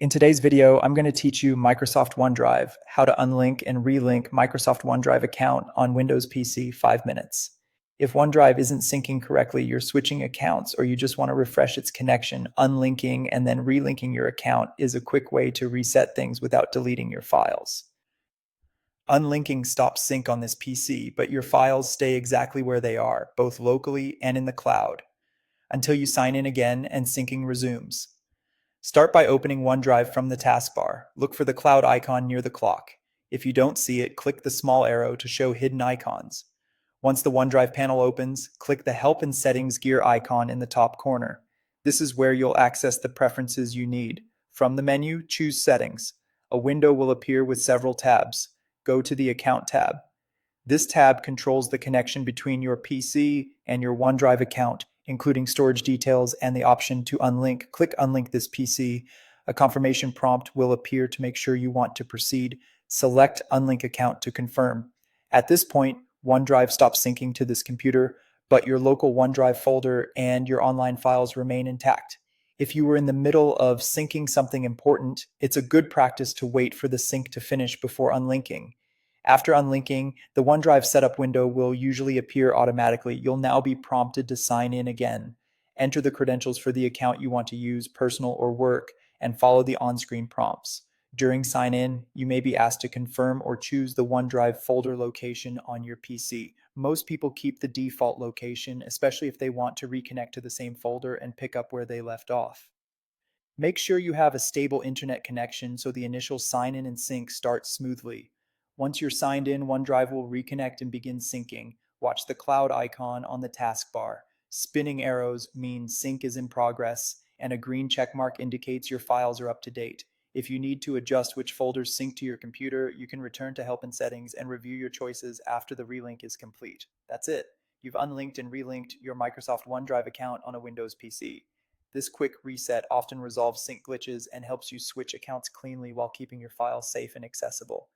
In today's video, I'm going to teach you Microsoft OneDrive, how to unlink and relink Microsoft OneDrive account on Windows PC 5 minutes. If OneDrive isn't syncing correctly, you're switching accounts, or you just want to refresh its connection, unlinking and then relinking your account is a quick way to reset things without deleting your files. Unlinking stops sync on this PC, but your files stay exactly where they are, both locally and in the cloud, until you sign in again and syncing resumes. Start by opening OneDrive from the taskbar. Look for the cloud icon near the clock. If you don't see it, click the small arrow to show hidden icons. Once the OneDrive panel opens, click the Help and Settings gear icon in the top corner. This is where you'll access the preferences you need. From the menu, choose Settings. A window will appear with several tabs. Go to the Account tab. This tab controls the connection between your PC and your OneDrive account, including storage details and the option to unlink. Click Unlink this PC. A confirmation prompt will appear to make sure you want to proceed. Select Unlink account to confirm. At this point, OneDrive stops syncing to this computer, but your local OneDrive folder and your online files remain intact. If you were in the middle of syncing something important, it's a good practice to wait for the sync to finish before unlinking. After unlinking, the OneDrive setup window will usually appear automatically. You'll now be prompted to sign in again. Enter the credentials for the account you want to use, personal or work, and follow the on-screen prompts. During sign-in, you may be asked to confirm or choose the OneDrive folder location on your PC. Most people keep the default location, especially if they want to reconnect to the same folder and pick up where they left off. Make sure you have a stable internet connection so the initial sign-in and sync starts smoothly. Once you're signed in, OneDrive will reconnect and begin syncing. Watch the cloud icon on the taskbar. Spinning arrows mean sync is in progress, and a green check mark indicates your files are up to date. If you need to adjust which folders sync to your computer, you can return to Help and Settings and review your choices after the relink is complete. That's it. You've unlinked and relinked your Microsoft OneDrive account on a Windows PC. This quick reset often resolves sync glitches and helps you switch accounts cleanly while keeping your files safe and accessible.